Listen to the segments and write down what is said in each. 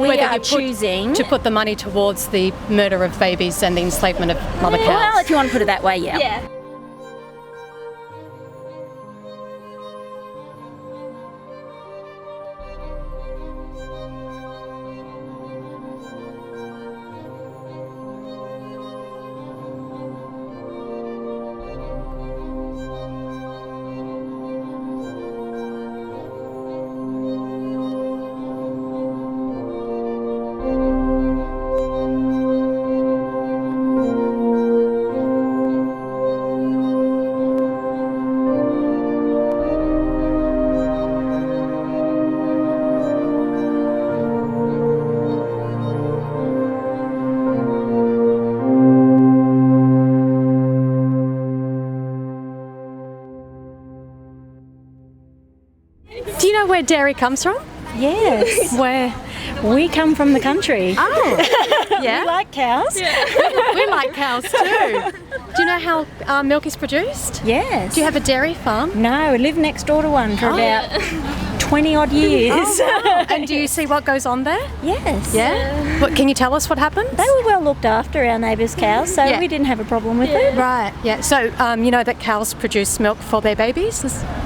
we are choosing to put the money towards the murder of babies and the enslavement of mother cows. Well, if you want to put it that way, yeah. Yeah. Do you know where dairy comes from? Yes. Where? We come from the country. Oh, yeah. We like cows. Yeah. We like cows too. Do you know how milk is produced? Yes. Do you have a dairy farm? No, we live next door to one for about 20 odd years. Oh, wow. And do you see what goes on there? Yes. Yeah. What, can you tell us what happens? They were well looked after, our neighbours' cows, so Yeah. we didn't have a problem with it. Right. Yeah. So you know that cows produce milk for their babies?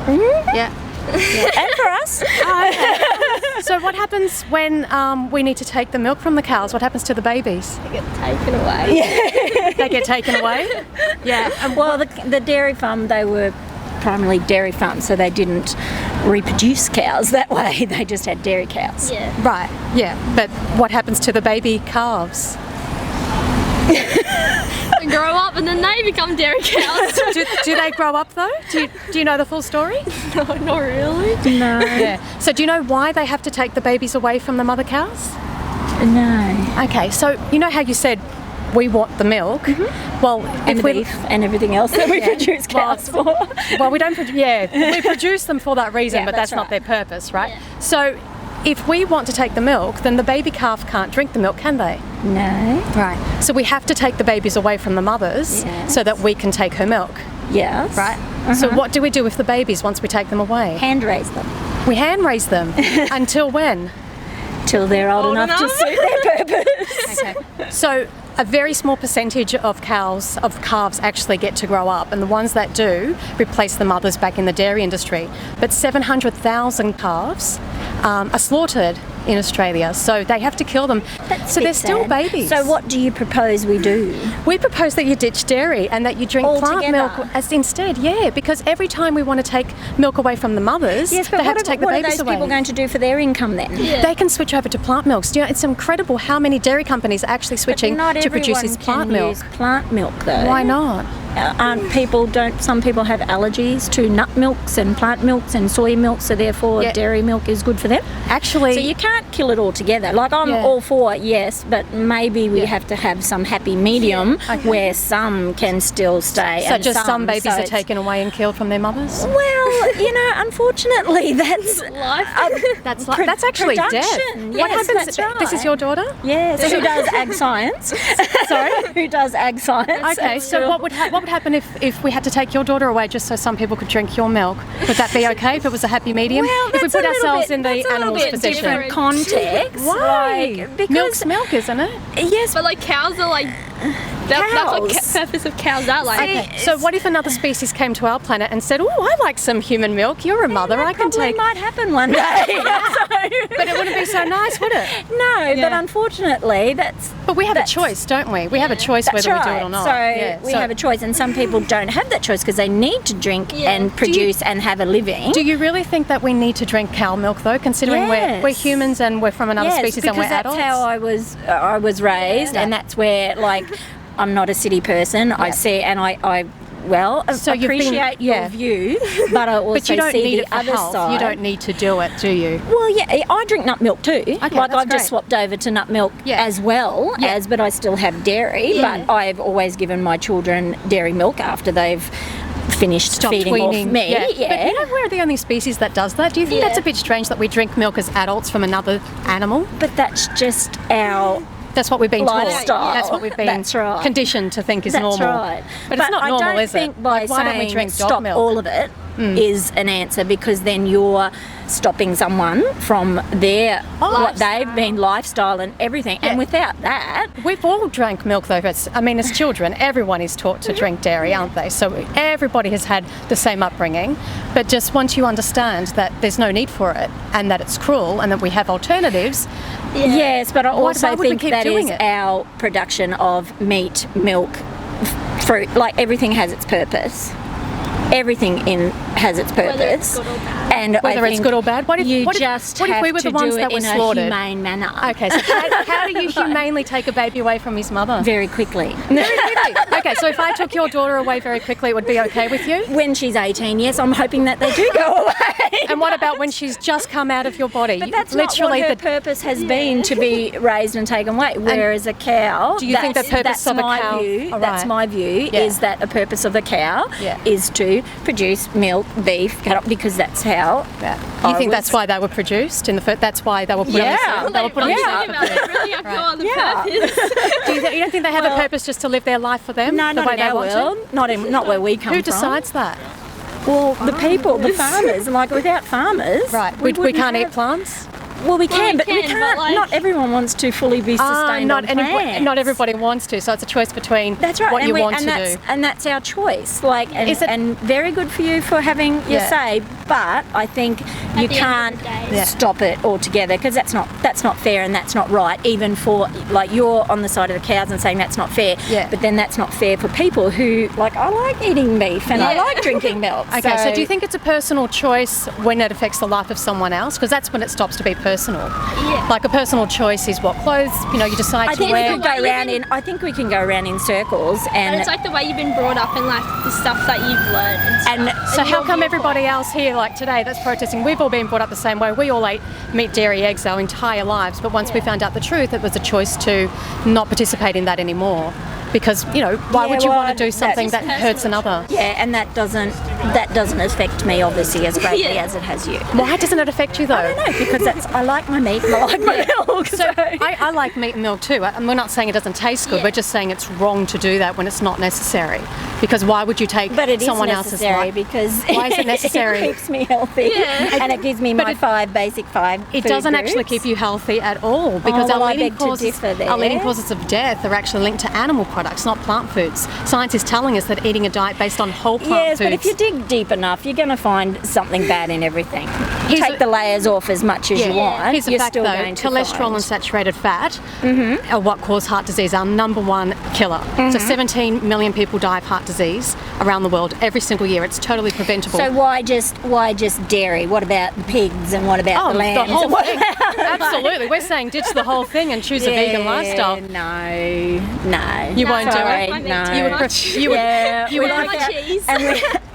Yeah. And for us. So what happens when we need to take the milk from the cows? What happens to the babies? They get taken away. They get taken away? Yeah. And Well, the dairy farm, they were primarily dairy farms, so they didn't reproduce cows that way. They just had dairy cows. Yeah. right. Yeah. But what happens to the baby calves? They grow up and then they become dairy cows. Do they grow up though? Do you know the full story? No, not really. No. Yeah. So do you know why they have to take the babies away from the mother cows? No. Okay. So you know how you said we want the milk? Well, And the beef and everything else that we produce cows for. Well, we don't. We produce them for that reason, Yeah, but that's that's not right. their purpose, right? Yeah. So, if we want to take the milk, then the baby calf can't drink the milk, can they? No. Right. So we have to take the babies away from the mothers Yes. so that we can take her milk, Yes. right? So what do we do with the babies once we take them away? Hand raise them We hand raise them until when? till they're old enough to suit their purpose. Okay. So a very small percentage of calves, of calves actually get to grow up, and the ones that do replace the mothers back in the dairy industry. But 700,000 calves are slaughtered in Australia, so they have to kill them. That's So a they're bit still sad. babies. So what do you propose we do? We propose that you ditch dairy and that you drink plant Altogether? milk as instead, yeah, because every time we want to take milk away from the mothers, Yes, but they have what to take the are babies those away. people going to do for their income then? Yeah. They can switch over to plant milks. You know, it's incredible how many dairy companies are actually switching But not to produce everyone this plant can milk. use plant milk though. Why not? Some people have allergies to nut milks and plant milks and soy milk, so therefore Yeah. dairy milk is good for them. Actually, So you can't kill it all together. Like I'm Yeah. all for yes, but maybe we have to have some happy medium Okay. where some can still stay. so and just some babies so are it's- taken away and killed from their mothers? Well, unfortunately, that's Life. That's actually death. production. What Yes, happens? that's right. This is your daughter? Yes, who does ag science? Sorry? Who does ag science? Okay, so what would happen if we had to take your daughter away just so some people could drink your milk? Would that be okay if it was a happy medium? Well, if we that's put a little ourselves bit- in the that's a little animal's bit position? different context. Why? Like, because Milk's milk, isn't it? yes, But like cows are like, that's what Cows. purpose of cows are like. Okay, so what if another species came to our planet and said, "Oh, I like some human milk. You're a mother. I can probably take." might happen one day. But it wouldn't be so nice, would it? No, Yeah. but unfortunately, that's But we have a That's- choice, don't we? We have a choice that's whether right. we do it or not. So Yeah, we have a choice, and some people don't have that choice because they need to drink Yeah. and produce and have a living. Do you really think that we need to drink cow milk though, considering Yes. we're humans and we're from another Yes, species and we're because that's adults? how I was raised, and that's where like I'm not a city person. I see, and I So you've been- appreciate yeah. your view, but I also But you don't see need the it for other health. side. You don't need to do it, do you? Well, yeah, I drink nut milk too. Like that's I've great. just swapped over to nut milk Yeah. as well Yeah. as, but I still have dairy. Yeah. But I've always given my children dairy milk after they've finished Stop feeding weaning. off me. But you know we're the only species that does that. Do you think Yeah. that's a bit strange that we drink milk as adults from another animal? But that's just our That's what we've been lifestyle. taught. That's what we've been That's right. conditioned to think is That's normal. right. But it's not I normal, don't is it? think by Like, why don't we saying drink dog stop milk? all of it, is an answer, because then you're stopping someone from their what they've been lifestyle and everything. And without that, We've all drank milk though. As children, everyone is taught to drink dairy, aren't they? So everybody has had the same upbringing. But just once you understand that there's no need for it and that it's cruel and that we have alternatives, yes, but I also would we think keep that doing is it? our production of meat, milk, fruit. Like, everything has its purpose. Everything has its purpose. Whether it's good or bad. And whether it's good or bad. What if you what if- just what if have we were the to ones do that it were in slaughtered? a humane manner. Okay, so how do you humanely take a baby away from his mother? Very quickly. Okay, so if I took your daughter away very quickly, it would be okay with you? When she's 18, yes, I'm hoping that they do go away. And what about when she's just come out of your body? But that's literally not what her purpose has been, to be raised and taken away. Whereas a cow, do you think the purpose that's of a my cow- view, All that's right. my view, Yeah. is that a purpose of the cow Yeah. is to produce milk, beef, cattle, because that's how. You think that's why they were produced in the first? That's why they were put Yeah. on the They were put on the Yeah. surface. About it, really have no other purpose. You don't think they have a purpose just to live their life for them? No, the not way in they our want to? world. Not where we come Who from. decides that? Well, the people, the farmers. Like, without farmers, Right, we wouldn't can't eat have- plants? Well, we can, but we can, but, can't. like- Not everyone wants to fully be sustained not on plants. not everybody wants to, so it's a choice between That's right. what you want and to that's, do. and that's our choice. Like, and, Is it- and very good for you for having your Yeah. say. But I think you the end can't of the day. Yeah. stop it altogether, because that's not fair and that's not right. Even for, like, you're on the side of the cows and saying that's not fair. Yeah. But then that's not fair for people who, like, I like eating beef and I Yeah. like drinking milk. Okay, so do you think it's a personal choice when it affects the life of someone else? Because that's when it stops to be personal. Yeah. Like a personal choice is what clothes, you decide I to think we wear. can go around in. I think we can go around in circles, And and it's like the way you've been brought up and like the stuff that you've learned and stuff. And So And how your come viewpoint. everybody else here, like today, that's protesting, we've all been brought up the same way. We all ate meat, dairy, eggs our entire lives, but once we found out the truth, it was a choice to not participate in that anymore. Because, why would you well, want to do something that that's hurts personal another? yeah, and that doesn't affect me obviously as greatly Yeah. as it has you. Why doesn't it affect you though? I don't know, because I like my meat and I like my milk. So I like meat and milk too. And we're not saying it doesn't taste good. Yeah. We're just saying it's wrong to do that when it's not necessary. Because why would you take but it is someone else's necessary life? because Why is it necessary? it keeps me healthy, Yeah. and it gives me my basic five. It food doesn't actually groups. keep you healthy at all, because well, I our, leading beg to causes, differ there. our leading causes of death are actually linked to animal products, not plant foods. Science is telling us that eating a diet based on whole plant Yes, foods. but if you dig deep enough, you're going to find something bad in everything. Here's Take a- the layers off as much as you want. Here's a you're fact still though, going to cholesterol find. and saturated fat are what cause heart disease, our number one killer. So 17 million people die of heart disease around the world every single year. It's totally preventable. So why just dairy? What about the pigs and what about the lambs? the whole What thing. about- Absolutely. We're saying ditch the whole thing and choose a vegan lifestyle. No. You won't do Sorry, it? I mean, no. too You would much. pref- you would- Yeah, you we would like like our- cheese.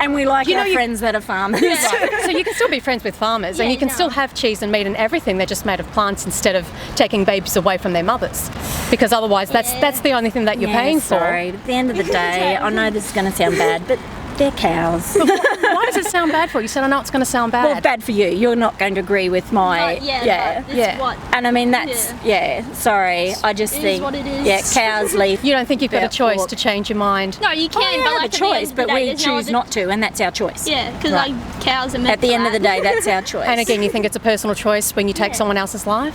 and we like our you- friends that are farmers. So you can still be friends with farmers and Yeah, you can no. still have cheese and meat and everything. They're just made of plants instead of taking babies away from their mothers. Because otherwise that's the only thing that you're Yeah, paying sorry. At the end of the day, I know this is going to sound bad, but they're cows. for. Why does it sound bad for you? You said I know it's going to sound bad. Well, it's bad for you. You're not going to agree with my. But but it's what. And I mean, that's, sorry. I just It is think. what it is. Yeah, cows leave. You don't think you've got a Yeah, choice well- to change your mind? No, you can, Oh, but yeah, like the at the end choice, of the but day, we there's no choose other- not to, and that's our choice. Yeah, because Right. like cows are meant At the for end of the that. day, that's our choice. And again, you think it's a personal choice when you take someone else's life?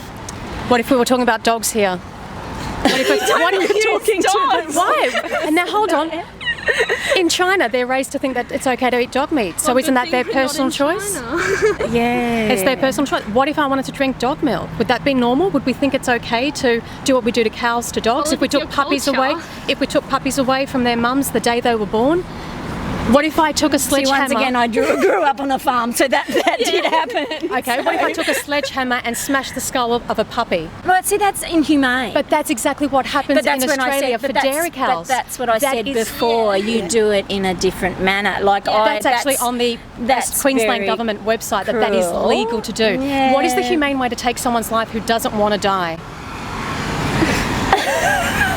What if we were talking about dogs here? What if we're talking to them? Why? And now hold on. In China, they're raised to think that it's okay to eat dog meat. So Well, isn't good that their thing we're not personal in choice? China. Yeah. It's their personal choice. What if I wanted to drink dog milk? Would that be normal? Would we think it's okay to do what we do to cows to dogs? Well, if we if it's took your puppies culture. away, if we took puppies away from their mums the day they were born? What if I took a See, sledgehammer? once again, I grew up on a farm, so that did happen. Okay, what if I took a sledgehammer and smashed the skull of a puppy? Well, see, that's inhumane. But that's exactly what happens But that's in when I Australia said, for but that's, dairy cows. But that's what I That said is- before. You do it in a different manner. Like That's actually on the that's Queensland very government website that is cruel. legal to do. Yeah. What is the humane way to take someone's life who doesn't want to die?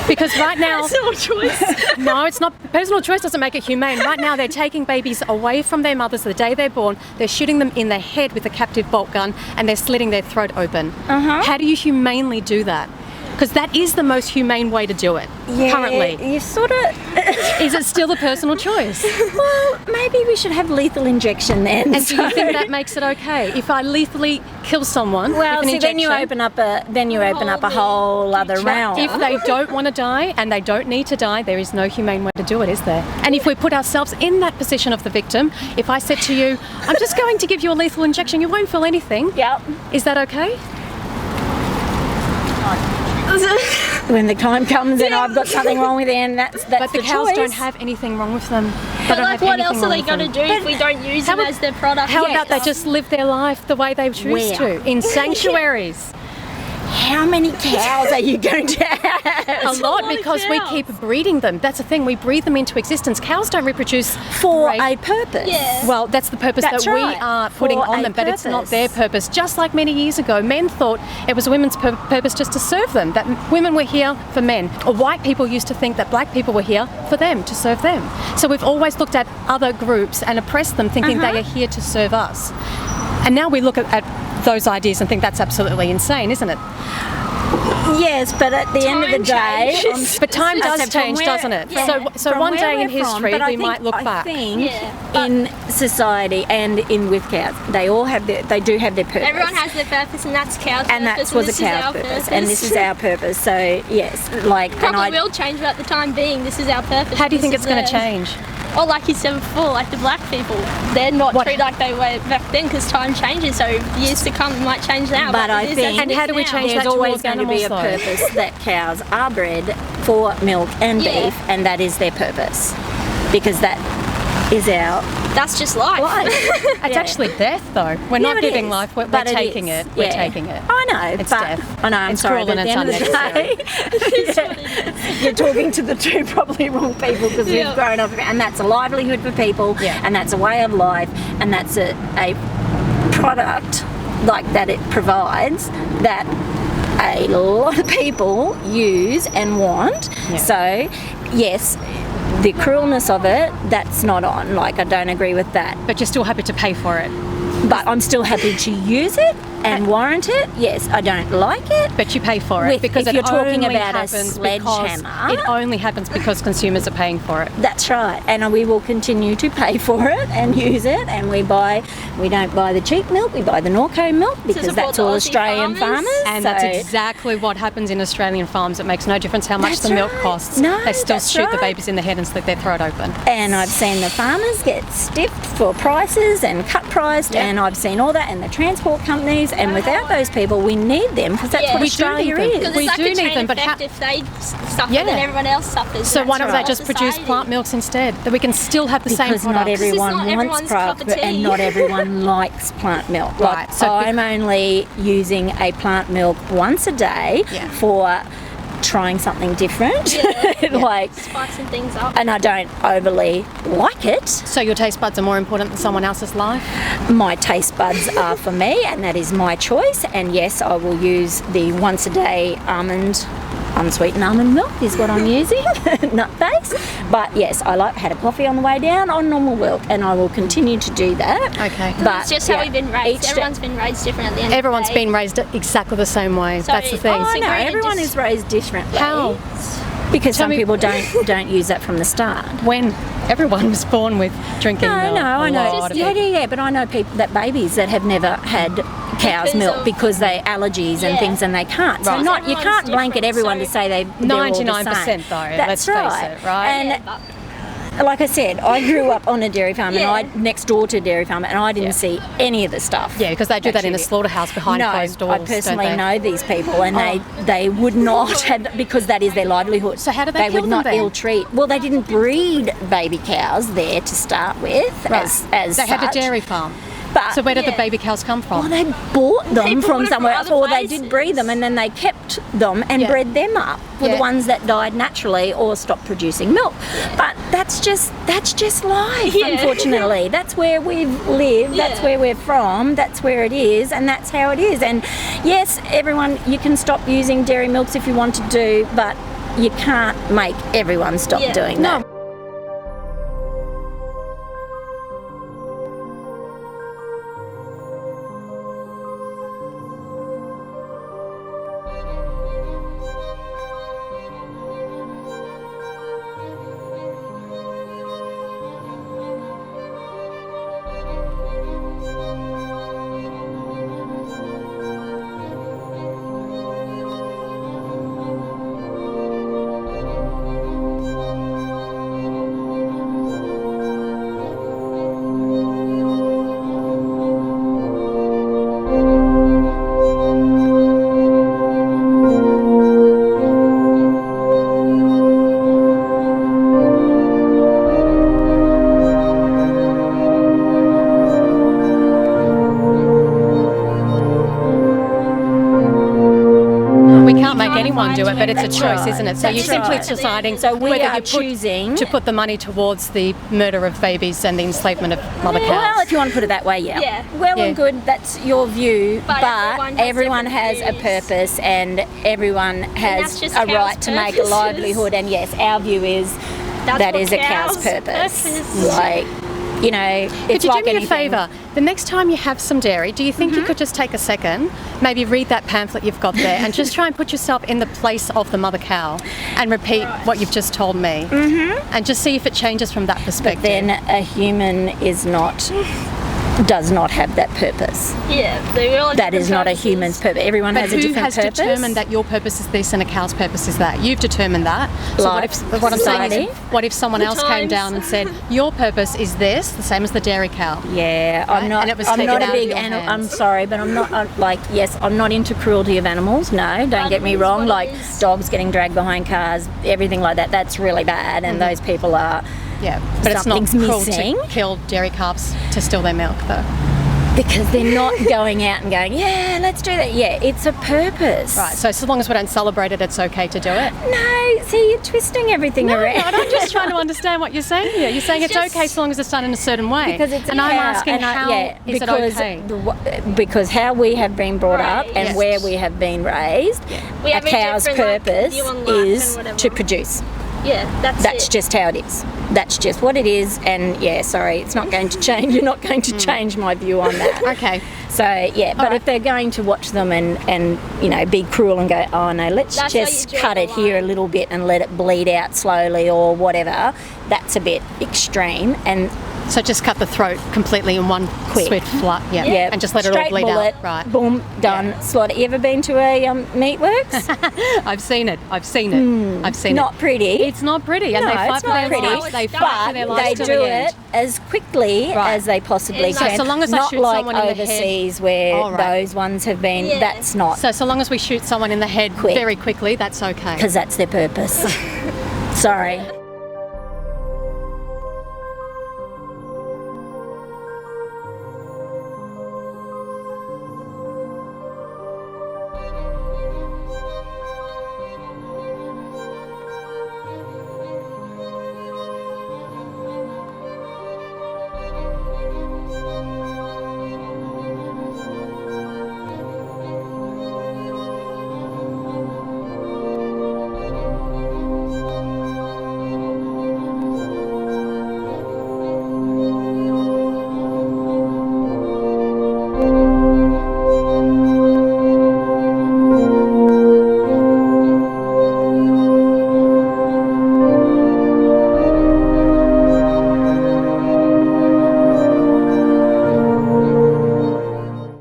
Because right now, No choice. no, it's not. Personal choice doesn't make it humane. Right now, they're taking babies away from their mothers the day they're born. They're shooting them in the head with a captive bolt gun, and they're slitting their throat open. How do you humanely do that? Because that is the most humane way to do it currently. You sort of... Is it still a personal choice? Well, maybe we should have lethal injection then. And do you think that makes it okay? If I lethally kill someone Well, with an see, injection, then you open up a whole other realm. if they don't want to die and they don't need to die, there is no humane way to do it, is there? And if we put ourselves in that position of the victim, if I said to you, I'm just going to give you a lethal injection, you won't feel anything. Yep. Is that okay? When the time comes and I've got something wrong with them, that's But the cows choice. don't have anything wrong with them. They But don't like, have what anything else are they wrong going with to them. do if we don't use them as their product? How about they just live their life the way they choose Where? to? In sanctuaries. How many cows are you going to have? A lot, because we cows. keep breeding them. That's the thing, we breed them into existence. Cows don't reproduce For great- a purpose. Yeah. Well, that's the purpose That's that right. we are putting For on a them, but it's not purpose. their purpose. Just like many years ago, men thought it was a women's purpose just to serve them, that women were here for men. Or white people used to think that black people were here for them, to serve them. So we've always looked at other groups and oppressed them, thinking they are here to serve us. And now we look at those ideas and think that's absolutely insane, isn't it? Yes, but at the end of the day, But time does I said, from change, where- doesn't it? from- So from one where day in we're from, history but I we think- might look back. I think Yeah. in society and in with cows, they all have they do have their purpose. Everyone has their purpose, and that's cow's and purpose. that was a this is cow's our purpose, and this is our purpose. So yes, like Probably and I, will change, but at the time being, this is our purpose. How do you think This it's is going to theirs. change? Or like you said before, like the black people, they're not treated like they were back then because time changes. So years to come might change now. But I it is think- as it And is how do we now. change there's that always towards going to be a animals, though? purpose that cows are bred for milk and Yeah. beef, and that is their purpose, because that is our That's just life. life. It's actually death, though. We're Yeah, not it giving is, life, we're but it taking is. it. We're Yeah. taking it. I know, It's but death. I know. I'm It's sorry, cruel but and at the it's end of the day, you're talking to the two probably wrong people, because Yeah. we've grown up, and that's a livelihood for people, Yeah. and that's a way of life, and that's a product like that it provides that a lot of people use and want. Yeah. So, yes. The cruelness of it, that's not on. Like, I don't agree with that. But you're still happy to pay for it. But I'm still happy to use it and warrant it. Yes, I don't like it. But you pay for it With- because if it you're talking only about a happens sledgehammer. because it only happens because consumers are paying for it. That's right, and we will continue to pay for it and use it. And we don't buy the cheap milk. We buy the Norco milk because support that's the all Aussie Australian farmers. farmers. And so that's exactly what happens in Australian farms. It makes no difference how much That's the milk right. costs. No, they still that's shoot the right. babies in the head and slit their throat open. And I've seen the farmers get stiffed for prices and cut priced, Yeah. and I've seen all that, and the transport companies. And without those people, we need them because that's Yeah. what We do Australia need them. is. Because We it's like do a need chain them, but effect. If they suffer, Yeah. then everyone else suffers. So why That's don't they right. just produce Society. plant milks instead? That we can still have the same Because not products. everyone not wants everyone's cup product, of tea. and not everyone likes plant milk. Right, Like, so I'm only using a plant milk once a day Yeah. for trying something different. Like, Spicing things up. and I don't overly like it. So your taste buds are more important than someone else's life? My taste buds are for me, and that is my choice. And yes, I will use the once a day unsweetened almond milk is what I'm using, nut base. But yes, I had a coffee on the way down on normal milk, and I will continue to do that. Okay. But It's just how yeah, we've been raised. each Everyone's been raised different at the end Everyone's of the day. been raised exactly the same way. So That's the thing. Oh, no, Disagree, everyone just- is raised differently. How? Because Tell some me- people don't use that from the start. When everyone was born with drinking milk. I a know. lot of Yeah, it. yeah, but I know babies that have never had cow's Because milk of- because they allergies and Yeah. things, and they can't. So Right. not you Everyone's can't blanket different, everyone so- to say they're all the 99% same. though, That's let's face right. it, right? And Yeah, but like I said, I grew up on a dairy farm, Yeah. and next door to a dairy farm, and I didn't Yeah. see any of the stuff. Yeah, because they do that in a Actually, slaughterhouse behind no, closed doors. I personally don't they? know these people, and they would not have, because that is their livelihood. So how do they They kill would them not then? ill-treat. Well, they didn't breed baby cows there to start with, Right. as they had a such. dairy farm. But So where did the Yeah. baby cows come well, from? they bought them They bought from it somewhere from else, other or they did places. breed them, and then they kept them and Yeah. bred them up for Yeah. the ones that died naturally or stopped producing milk. But that's just life, Yeah. unfortunately. That's where we've lived. That's Yeah. where we're from. That's where it is, and that's how it is. And yes, everyone, you can stop using dairy milks if you want to do, but you can't make everyone stop Yeah. doing that. anyone do it, but it's a That's choice, right. isn't it? So That's you're simply right. deciding So we whether are you choosing to put the money towards the murder of babies and the enslavement of mother cows. Well, if you want to put it that way, yeah. Yeah. Well Yeah. and good, that's your view, But but everyone has a different views. purpose and everyone that's has just a cows' right to make a purposes. livelihood. And yes, our view is That's that what is a cow's cows' purpose. purpose. Like, you know, Could it's you like do me anything. a favour? The next time you have some dairy, do you think you could just take a second, maybe read that pamphlet you've got there, and just try and put yourself in the place of the mother cow and repeat what you've just told me, and just see if it changes from that perspective. Then a human does not have that purpose. Yeah, they all have That is different not a purposes. human's purpose. Everyone But has a who different has purpose. determined that your purpose is this and a cow's purpose is that? You've determined that. So what I'm saying society. is, what if someone else came times. down and said, your purpose is this, the same as the dairy cow? Yeah, Right? I'm not. And it was I'm taken not out a of big your animal. I'm hands. sorry, but I'm not yes, I'm not into cruelty of animals. No, don't get me Animals, wrong. what Like it is. dogs getting dragged behind cars, everything like that. That's really bad, and those people are Yeah, but it's not Something's cruel missing. to kill dairy calves to steal their milk, though. because they're not going out and going, yeah, let's do that. Yeah, it's a purpose. Right, so long as we don't celebrate it, it's okay to do it? No, see, you're twisting everything around. I'm just trying to understand what you're saying here. You're saying it's It's okay so long as it's done in a certain way. Because it's and I'm asking and how is it okay? Because how we have been brought up Right. and Yes. where we have been raised, We a have a cow's different, like, purpose view on life is and whatever. to produce. Yeah, that's That's it. just how it is. That's just what it is. And yeah, sorry, it's not going to change. You're not going to change my view on that. Okay. So yeah, but if they're going to watch them and you know be cruel and go, oh no, let's That's how you just draw cut the it here a line. little bit and let it bleed out slowly or whatever, that's a bit extreme. And So just cut the throat completely in one Quick. swift flut, yeah, yeah, and just let it all straight bleed bullet, out. Right. Boom, done. Slaughter. You ever been to a meatworks? I've seen it. I've seen it. I've seen Not it. pretty. It's not pretty, and No, they fight it's for not their pretty, lives. They fight for their but lives they to do the it end. as quickly Right. as they possibly So can. so long as I not shoot like someone in the head- overseas where All right. those ones have been. Yeah. That's not So long as we shoot someone in the head Quick. very quickly, that's okay. because that's their purpose. Sorry.